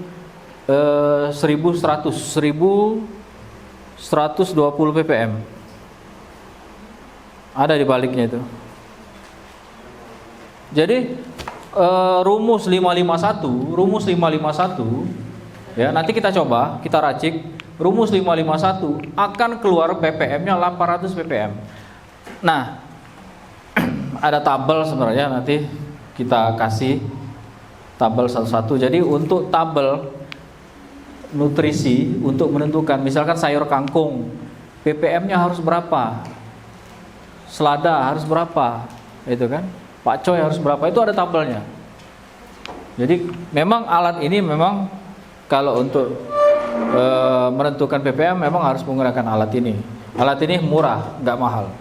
1120 ppm. Ada di baliknya itu. Jadi rumus 551 ya, nanti kita coba, kita racik. Rumus 551 akan keluar ppm-nya 800 ppm. Nah, ada tabel sebenarnya, nanti kita kasih tabel satu-satu. Jadi untuk tabel nutrisi untuk menentukan, misalkan sayur kangkung, ppm-nya harus berapa, selada harus berapa, itu kan, pakcoy harus berapa, itu ada tabelnya. Jadi memang alat ini memang kalau untuk menentukan ppm memang harus menggunakan alat ini. Alat ini murah, nggak mahal.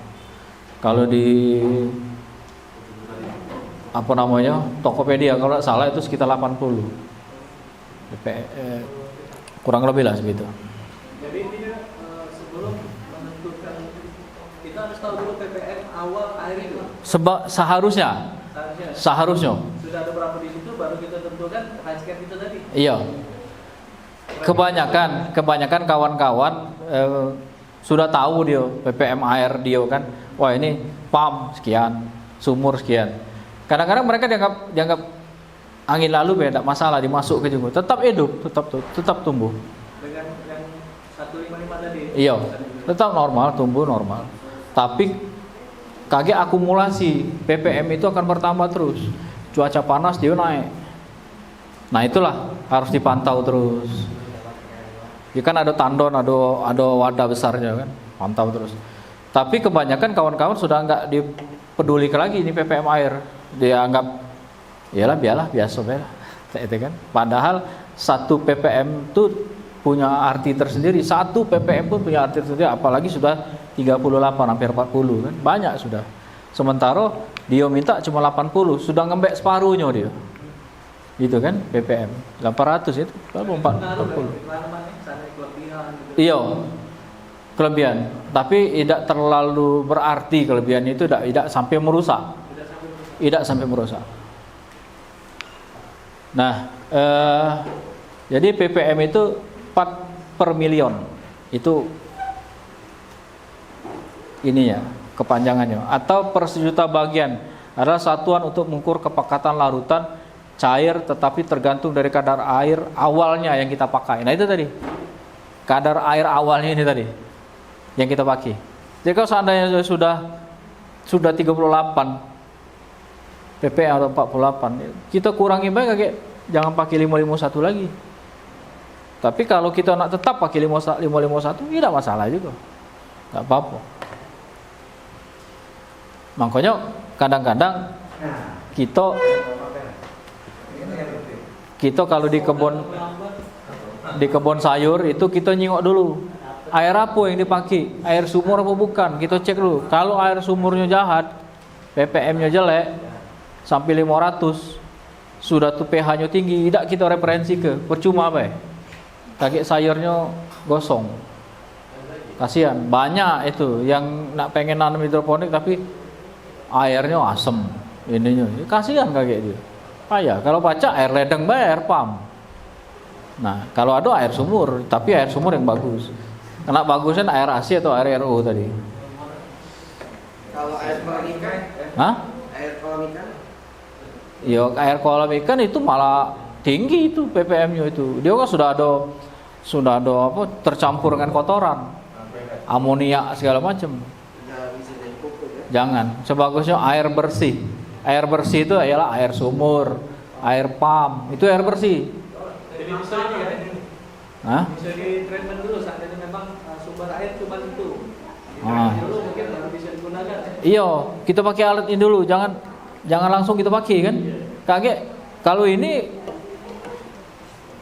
Kalau di apa namanya, Tokopedia kalau nggak salah itu sekitar 80, kurang lebih lah segitu. Jadi ini sebelum menentukan, kita harus tahu dulu ppm awal air itu. Seharusnya Sudah ada berapa di situ, baru kita tentukan hashtag itu tadi. iya. Kebanyakan kawan-kawan sudah tahu dia ppm air dia kan, wah ini pam sekian, sumur sekian. Kadang-kadang mereka dianggap angin lalu beda, masalah dimasuk ke juga, tetap hidup, tetap tumbuh. Dengan yang 155 tadi. Iya, tetap normal, tumbuh normal. Tapi kaget akumulasi ppm itu akan bertambah terus. Cuaca panas dia naik. Nah itulah harus dipantau terus. Ya kan ada tandon, ada wadah besarnya kan, pantau terus. Tapi kebanyakan kawan-kawan sudah nggak dipeduli lagi ini ppm air. Dia anggap biarlah biasa bela. Itu kan. Padahal 1 ppm itu punya arti tersendiri. 1 ppm pun punya arti tersendiri, apalagi sudah 38 hampir 40 kan. Banyak sudah. Sementara dia minta cuma 80, sudah ngembek separuhnya dia. Itu kan ppm 800 itu berapa 40. Iya, kelebihan, tapi tidak terlalu berarti kelebihan itu, tidak sampai merusak. Tidak sampai merusak. Nah, jadi ppm itu 4 per million. Itu ininya, kepanjangannya. Atau per sejuta bagian adalah satuan untuk mengukur kepekatan larutan cair, tetapi tergantung dari kadar air awalnya yang kita pakai. Nah itu tadi, kadar air awalnya ini tadi yang kita pakai. Jadi kalau seandainya sudah 38 ppm atau 48, kita kurangi baik kayak jangan pakai 551 lagi. Tapi kalau kita nak tetap pakai 551, tidak masalah juga, nggak apa-apa. Makanya kadang-kadang kita kalau di kebun sayur itu kita nyingok dulu air apa yang dipakai, air sumur apa bukan, kita cek dulu. Kalau air sumurnya jahat, ppm-nya jelek sampai 500, sudah tuh pH-nya tinggi, tidak kita referensi ke, percuma apa ya, kaki sayurnya gosong, kasihan. Banyak itu yang nak pengen nanam hidroponik tapi airnya asem, ininya kasihan kakek dia. Payah. Kalau baca air ledeng air pam. Nah, kalau ada air sumur, tapi air sumur yang bagus. Kena bagusnya air AC atau air RO tadi. Kalau air kolam ikan? Hah? Air kolam ikan? Ya, air kolam ikan itu malah tinggi itu ppm-nya itu. Dia kan sudah ada apa tercampur dengan kotoran, amonia segala macam. Jangan. Sebagusnya air bersih. Air bersih itu ialah air sumur, air pam, itu air bersih. Jadi bisa ini kan? Hah? Bisa di treatment dulu saat itu memang sumber air cuma itu. Ah. Dulu mungkin baru bisa digunakan. Iya, kita pakai alat ini dulu, jangan langsung kita pakai kan. Kaget kalau ini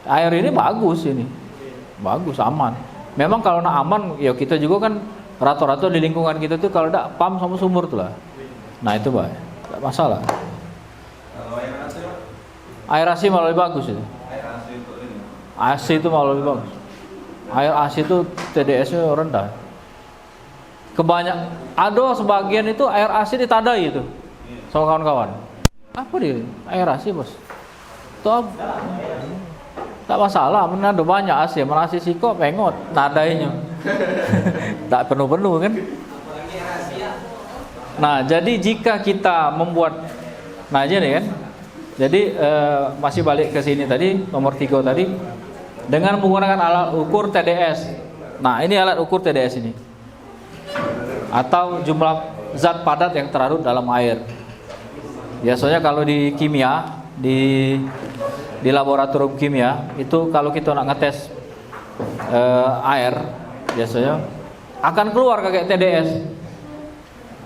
air ini bagus ini. Bagus, aman. Memang kalau nak aman ya kita juga kan rata-rata di lingkungan kita tuh kalau ada pam sama sumur tuh lah. Nah, itu baik. Enggak masalah. Kalau air AC, Air AC malah lebih bagus itu. air AC untuk ini. AC itu malah lebih bagus. Air AC itu TDS-nya rendah. Ada sebagian itu air AC ditadai itu sama kawan-kawan. Apa dia? Air AC bos. Tuh, tak masalah. Mana ada banyak AC, mana AC siko pengot nadainya. Tak penuh-penuh kan? Nah, jadi jika kita membuat, nah aja nih kan. Jadi masih balik ke sini tadi nomor 3 tadi dengan menggunakan alat ukur TDS. Nah, ini alat ukur TDS ini. Atau jumlah zat padat yang terlarut dalam air. Biasanya kalau di kimia, di laboratorium kimia itu kalau kita nak ngetes air, biasanya akan keluar kayak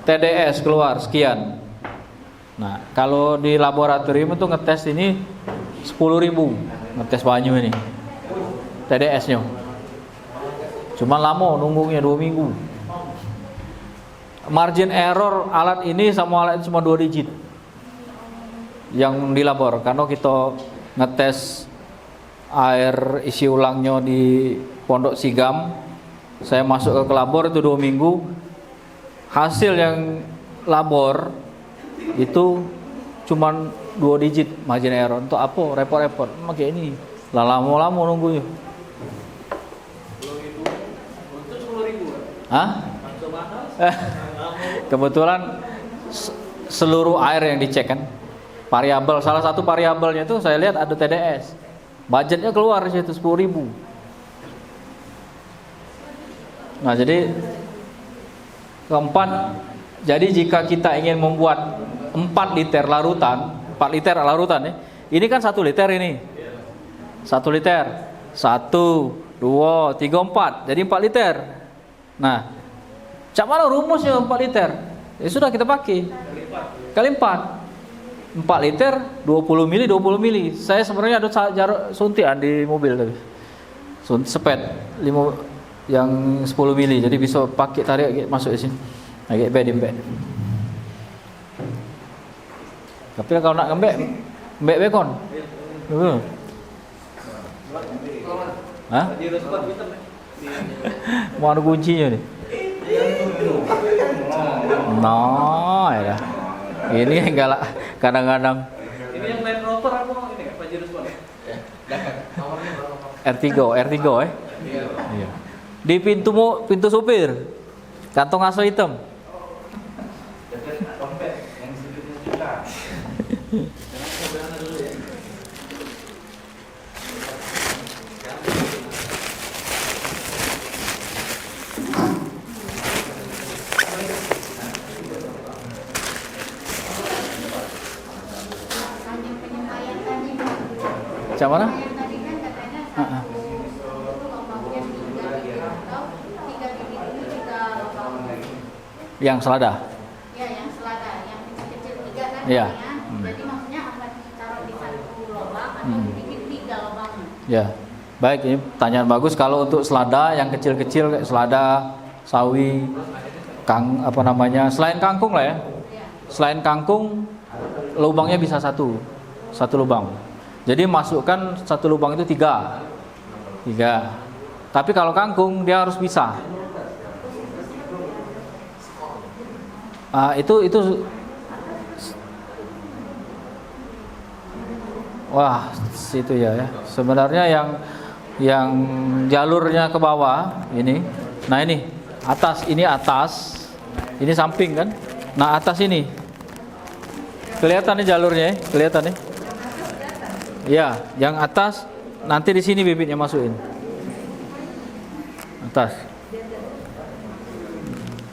TDS keluar sekian. Nah, kalau di laboratorium itu ngetes ini 10.000 ngetes banyu ini TDS-nya. Cuma lama nunggunya 2 minggu. Margin error alat ini sama alat cuma 2 digit yang di labor. Karena kita ngetes air isi ulangnya di Pondok Sigam, saya masuk ke labor itu 2 minggu. Hasil yang labor itu cuman 2 digit margin error. Untuk apa repot-repot pakai ini lah, lama-lama nunggunya. 10.000 untuk 10.000 Hah? Kebetulan seluruh air yang dicek kan variabel, salah satu variabelnya itu saya lihat ada TDS, budgetnya keluar di situ 10.000. Nah, jadi keempat, jadi jika kita ingin membuat 4 liter larutan ya. Ini kan 1 liter ini. 1 liter. 1, 2, 3, 4. Jadi 4 liter. Nah, cak mana rumusnya 4 liter? Ya sudah kita pakai. Kali 4. 4 liter 20 mili 20 mili. Saya sebenarnya ada jarak suntikan di mobil tadi. Sepet 5 yang 10 mili. Jadi bisa pakai tarik masuk di sini. Agak bed. Tapi kalau nak ngembek bekon. Hah? Mau ada kuncinya nih. Nah, ya. Ini galak kadang-kadang. Ini yang Land Rover apa ini Pajero Sport? R3 Iya. Di pintu supir. Kantong aso hitam. Macam mana? Yang selada. Ya, yang selada, yang kecil-kecil 3 kan. Iya. Jadi maksudnya akan ditaruh di 1 lubang atau dibikin 3 lubangnya. Ya. Baik, ini pertanyaan bagus. Kalau untuk selada yang kecil-kecil kayak selada, sawi, selain kangkung lah ya. Selain kangkung, lubangnya bisa satu lubang. Jadi masukkan 1 lubang itu 3. Tapi kalau kangkung dia harus bisa. Itu wah, situ ya. Sebenarnya yang jalurnya ke bawah ini. Nah, ini atas, ini samping kan. Nah, atas ini. Kelihatan nih jalurnya, kelihatan nih. Ya, yang atas nanti di sini bibitnya masukin. Atas.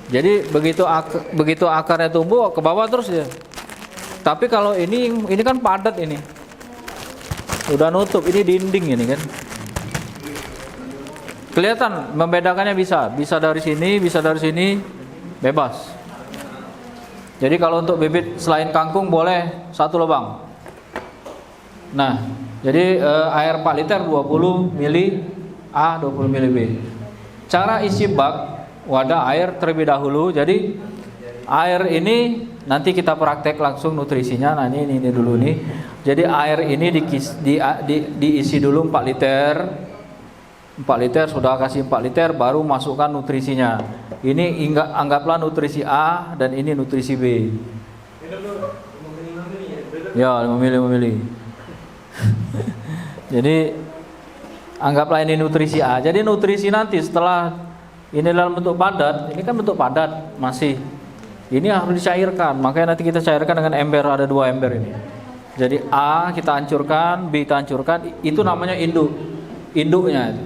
Jadi begitu akarnya tumbuh ke bawah terus ya. Tapi kalau ini kan padat ini. Udah nutup, ini dinding ini kan. Kelihatan membedakannya bisa dari sini, bebas. Jadi kalau untuk bibit selain kangkung boleh 1 lubang. Nah, jadi air 4 liter 20 mili A, 20 mili B. Cara isi bak wadah air terlebih dahulu. Jadi air ini nanti kita praktek langsung nutrisinya. Nah, ini dulu nih. Jadi air ini diisi dulu 4 liter. 4 liter sudah kasih 4 liter baru masukkan nutrisinya. Ini anggaplah nutrisi A dan ini nutrisi B. Ya, 5 mili. Jadi anggaplah ini nutrisi A. Jadi nutrisi nanti setelah ini dalam bentuk padat, ini kan bentuk padat masih. Ini harus dicairkan. Makanya nanti kita cairkan dengan ember, ada 2 ember ini. Jadi A kita hancurkan, B kita hancurkan. Itu namanya induknya.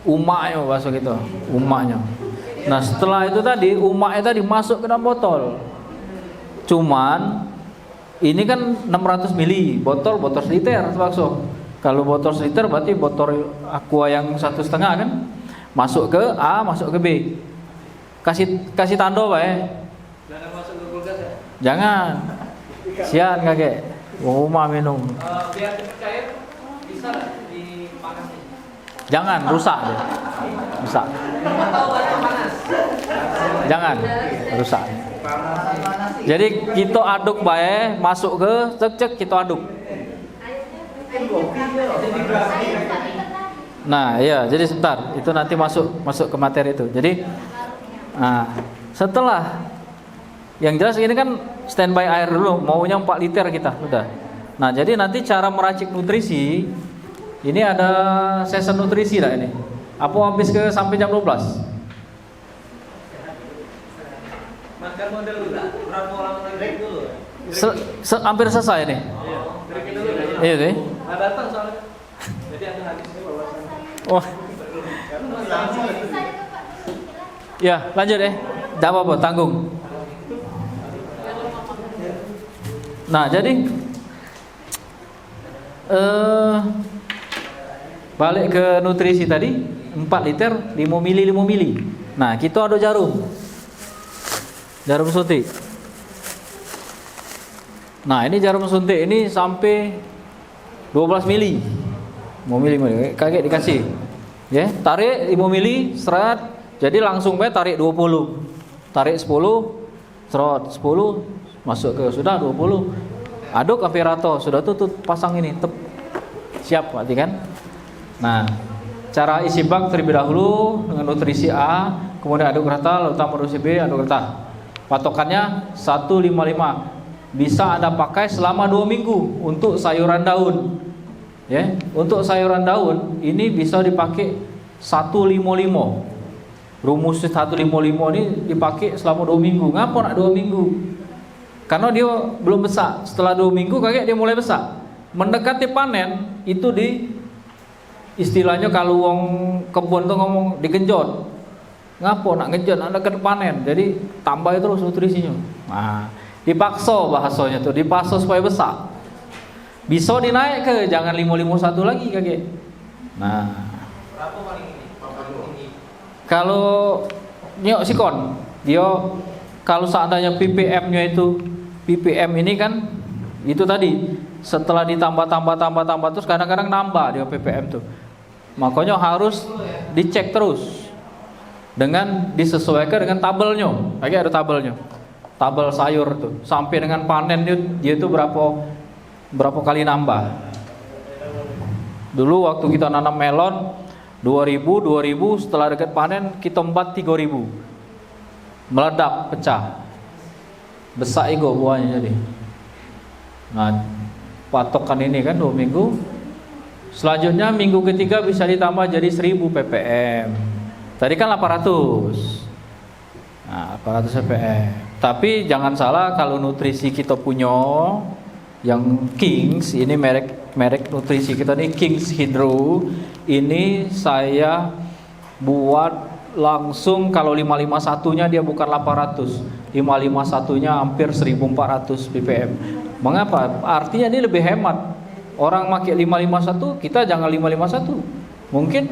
Umaknya bahasa kita, umaknya. Nah setelah itu tadi umaknya tadi masuk ke dalam botol. Cuman ini kan 600 mili, botol seliter terpaksa. Kalau botol seliter berarti botol aqua yang 1,5 kan, masuk ke A, masuk ke B. Kasih tando Pak ya. Jangan masuk ke kulkas ya. Jangan. Sian kakek. Rumah minum. Biar cair bisa dipanasin. Jangan, rusak deh. Rusak. Atau panas. Jangan, rusak. Jadi kita aduk bae, masuk ke cek kita aduk. Nah, iya, jadi sebentar, itu nanti masuk ke materi itu. Jadi setelah yang jelas ini kan standby air dulu, maunya 4 liter kita, sudah. Nah, jadi nanti cara meracik nutrisi ini ada sesi nutrisi lah ini. Apa habis ke sampai jam 12? Makan model dulu. Berapa lama break dulu? Hampir selesai nih. Iya, break dulu. Iya deh. Ada datang soalnya. Jadi ada habisnya bawasan. Oh, ya lanjut deh. Tidak apa-apa, tanggung. Nah, jadi balik ke nutrisi tadi 4 liter 5 mili. Nah, kita ada jarum suntik. Nah, ini jarum suntik ini sampai 12 mili. 5 mili, kaget dikasih. Ya, tarik 5 mili, seret. Jadi langsung tarik 20. Tarik 10, serot 10, masuk ke sudah 20. Aduk sampai rata, sudah tutup, pasang ini, siap berarti kan. Nah, cara isi bak terlebih dahulu dengan nutrisi A, kemudian aduk rata, lalu tambah nutrisi B, aduk rata. Patokannya 155. Bisa Anda pakai selama 2 minggu untuk sayuran daun. Ya, untuk sayuran daun ini bisa dipakai 155. Rumus 155 ini dipakai selama 2 minggu. Ngapa nak 2 minggu? Karena dia belum besar. Setelah 2 minggu kakek dia mulai besar. Mendekati panen itu di istilahnya kalau wong kebun tuh ngomong digenjot. Ngapa nak genjot? Nak dekat panen. Jadi tambah terus nutrisinya. Nah, dipaksa bahasanya tuh, dipaksa supaya besar. Bisa dinaik ke jangan 551 lagi kakek. Nah, Berapa paling ini? kalau nyok sikon, dia kalau seandainya ppm-nya itu ppm ini kan itu tadi setelah ditambah terus kadang-kadang nambah dia ppm tuh. Makanya harus dicek terus dengan disesuaikan dengan tabelnya. Kayak ada tabelnya. Tabel sayur tuh sampai dengan panen dia itu berapa kali nambah. Dulu waktu kita nanam melon 2000 setelah dekat panen kita 3000. Meledak, pecah. Besar ego buahnya jadi. Nah, patokan ini kan 2 minggu. Selanjutnya minggu ketiga bisa ditambah jadi 1000 ppm. Tadi kan 800. Nah, 800 ppm. Tapi jangan salah kalau nutrisi kita punya yang Kings, ini merek nutrisi kita nih Kings Hydro. Ini saya buat langsung kalau 551-nya dia bukan 800. 551-nya hampir 1400 ppm. Mengapa? Artinya ini lebih hemat. Orang pakai 551, kita jangan 551. Mungkin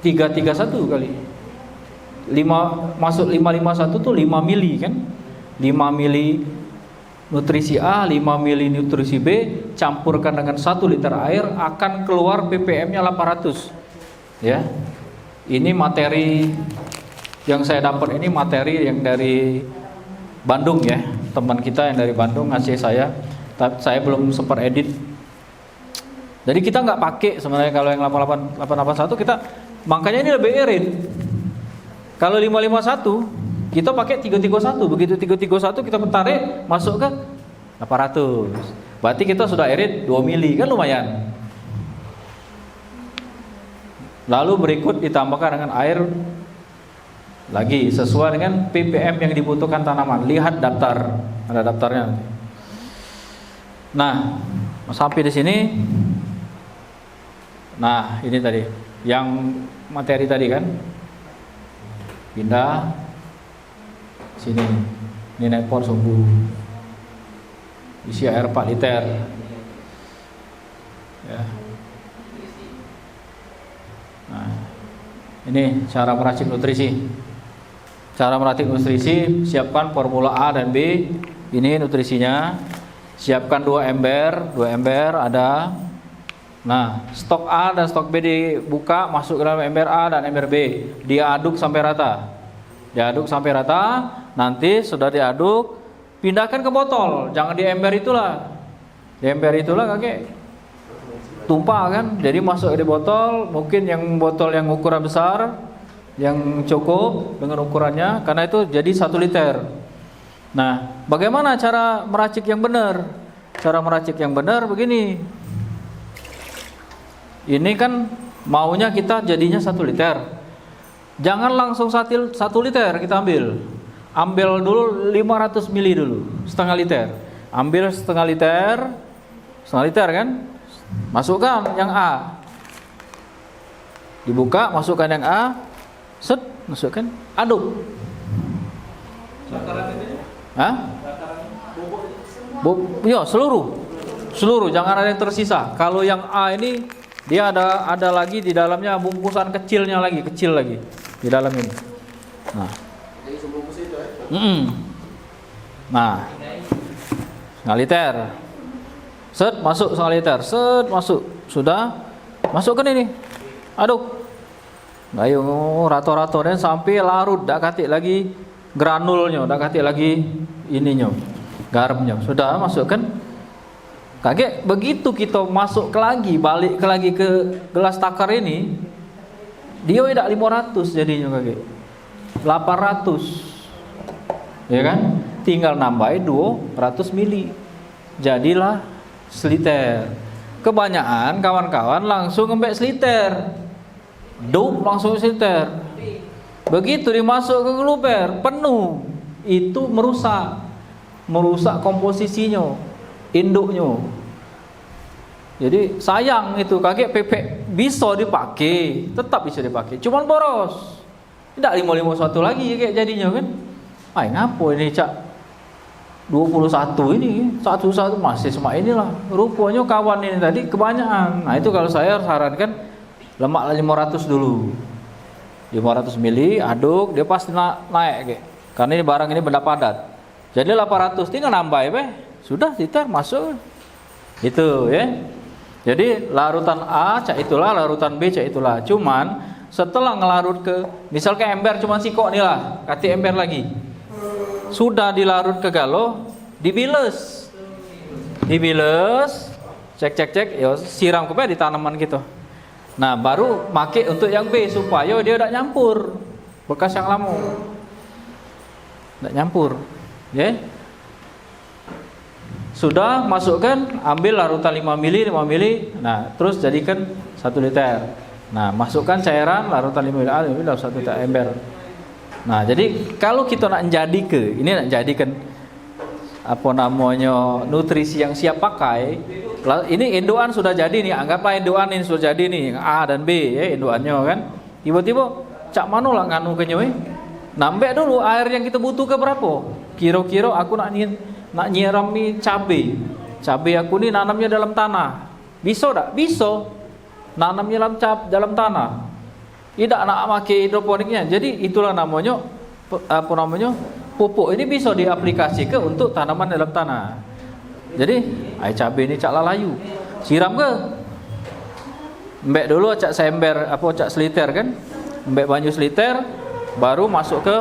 331 kali. 5 masuk 551 tuh 5 mili kan? 5 mili nutrisi A, 5 mili nutrisi B, campurkan dengan 1 liter air akan keluar ppm-nya 800. Ya. Ini materi yang saya dapat, ini materi yang dari Bandung ya. Teman kita yang dari Bandung ngasih saya. Tapi saya belum sempat edit. Jadi kita nggak pakai sebenarnya kalau yang 881 kita, makanya ini lebih irit. Kalau 551 kita pakai 331, begitu 331 kita tarik masuk ke 800. Berarti kita sudah irit 2 mili kan lumayan. Lalu berikut ditambahkan dengan air lagi sesuai dengan ppm yang dibutuhkan tanaman. Lihat daftar, ada daftarnya. Nah, sampai di sini. Nah, ini tadi yang materi tadi kan. Pindah sini. Ini naik pot sumbu. Isi air 4 liter. Ya. Nah, ini cara meracik nutrisi. Cara meracik nutrisi, siapkan formula A dan B. Ini nutrisinya. Siapkan 2 ember ada. Nah, stok A dan stok B dibuka, masuk ke dalam ember A dan ember B. Diaduk sampai rata. Diaduk sampai rata. Nanti sudah diaduk, pindahkan ke botol. Jangan di ember itulah. Di ember itulah kakek tumpah kan. Jadi masuk di botol. Mungkin yang botol yang ukuran besar, yang cukup dengan ukurannya. Karena itu jadi 1 liter. Nah, bagaimana cara meracik yang benar? Cara meracik yang benar begini. Ini kan maunya kita jadinya 1 liter. Jangan langsung 1 liter kita ambil. Ambil dulu 500 mili dulu, setengah liter. Ambil setengah liter kan? Masukkan yang A. Dibuka, masukkan yang A. Set, masukkan, aduk. Hah? Ya, seluruh, jangan ada yang tersisa. Kalau yang A ini dia ada lagi di dalamnya bungkusan kecil lagi di dalam ini. Nah, Jadi sebungkus itu ya. Nah, setengah liter. Set, masuk setengah liter. Set, masuk. Sudah, masukkan ini. Aduk. Ayo rato-rato dan sampai larut, dak katik lagi granulnya, dak katik lagi ininya, garamnya. Sudah, masukkan. Kaget begitu kita masuk balik lagi ke gelas takar ini, dia tidak 500 jadinya kaget. 800. Ya kan? Tinggal nambahin 200 mili. Jadilah seliter. Kebanyakan kawan-kawan langsung ngembek seliter. Dup langsung seliter. Begitu dimasuk ke geluber penuh, itu merusak komposisinya, induknya. Jadi sayang itu, kakek pepek bisa dipakai, tetap bisa dipakai, cuman boros. Tidak 551 lagi kayak jadinya kan. Ay, ngapo ini cak 21 ini satu masih cuma inilah. Rupanya kawan ini tadi kebanyakan. Nah, itu kalau saya sarankan lemak 500 dulu. 500 mili aduk, dia pasti naik kayak. Karena ini barang ini benda padat. Jadi 800 tinggal nambah ya, sudah liter masuk. Itu ya. Jadi larutan A cak itulah, larutan B cak itulah. Cuman setelah ngelarut ke, misalkan ember cuma sikok nih lah, kati ember lagi. Sudah dilarut ke galo, dibiles, cek, ya siram ke di tanaman gitu. Nah baru make untuk yang B supaya dia tidak nyampur bekas yang lama, tidak nyampur, ya. Sudah masukkan, ambil larutan 5 mili, nah terus jadikan 1 liter. Nah masukkan cairan larutan 5 mili, dalam 1 liter ember. Nah jadi kalau kita nak jadikan apa namanya nutrisi yang siap pakai, ini induan sudah jadi nih, anggaplah induan ini sudah jadi nih, A dan B ya induannya kan. Tiba-tiba cak mano lah nganu kenyoy, nambah dulu air yang kita butuh ke berapa? Kira-kira aku nak nyiram nih cabai aku nih nanamnya dalam tanah, bisa tak? Bisa nanamnya dalam tanah, tidak nak pakai hidroponiknya. Jadi itulah namanya pupuk ini bisa diaplikasikan untuk tanaman dalam tanah. Jadi air cabai ini cak lalayu, siram ke, embek dulu cak seember cak seliter kan, embek banyu seliter, baru masuk ke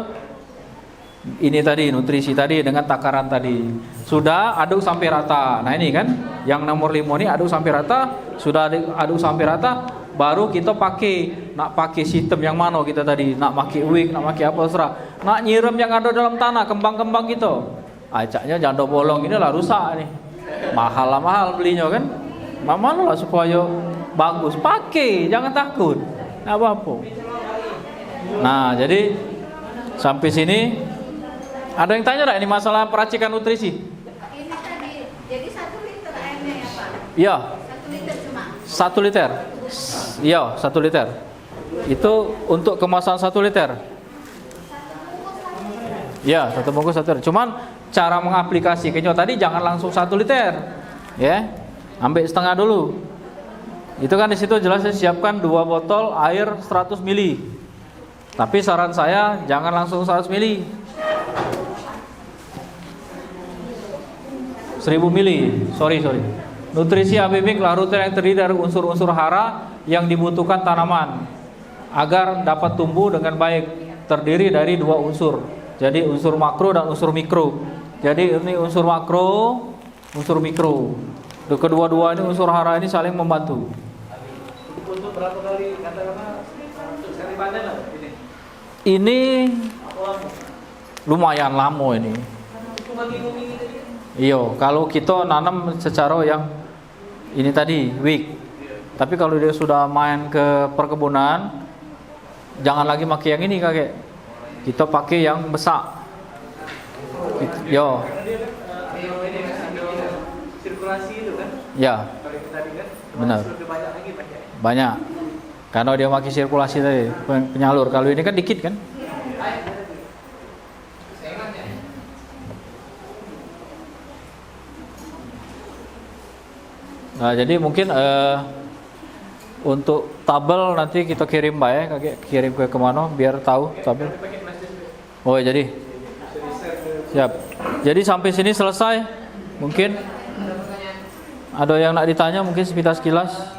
ini tadi nutrisi tadi dengan takaran tadi. Sudah aduk sampai rata. Nah ini kan yang nomor 5 ini aduk sampai rata. Sudah aduk sampai rata, baru kita nak pakai sistem yang mana kita tadi, nak pakai wig, nak pakai apa terserah. Nak nyiram yang ada dalam tanah, kembang-kembang gitu. Acaknya jando bolong ini lah rusak nih. Mahal belinya kan. Mana lah supaya bagus. Pakai, jangan takut. Enggak apa-apa. Nah, jadi sampai sini ada yang tanya enggak ini masalah peracikan nutrisi? Ini tadi, jadi 1 liter airnya ya Pak? Iya. 1 liter cuma? 1 liter. Iya, 1 liter. Itu untuk kemasan 1 liter. Ya, 1 bungkus 1 liter. Cuman cara mengaplikasikannya tadi jangan langsung 1 liter. Ya. Ambil setengah dulu. Itu kan di situ jelas saya siapkan 2 botol air 100 ml. Tapi saran saya jangan langsung 100 ml. 1000 ml. Sorry. Nutrisi abimik larutan yang terdiri dari unsur-unsur hara yang dibutuhkan tanaman agar dapat tumbuh dengan baik, terdiri dari 2 unsur. Jadi unsur makro dan unsur mikro. Jadi ini unsur makro, unsur mikro. Kedua-dua ini unsur hara ini saling membantu. Untuk berapa kali katakanlah untuk sekali panen lah ini? Ini Awal. lumayan lama ini. Itu minggu-minggu ini. Iyo, kalau kita nanam secara yang ini tadi week. Tapi kalau dia sudah main ke perkebunan, jangan lagi pakai yang ini kakek. Kita pakai yang besar. Yo, Karena dia kan ini sirkulasi itu kan. ya Kalau kita tadi kan. Benar. Lebih banyak lagi pakai. banyak. Karena dia pakai sirkulasi tadi, penyalur. Kalau ini kan dikit kan. Nah, jadi mungkin untuk tabel nanti kita kirim Mbak ya, kakek kirim ke kemana biar tahu tabel. Pakai plastik. Oh jadi siap. Jadi sampai sini selesai. Mungkin ada yang nak ditanya mungkin sekilas.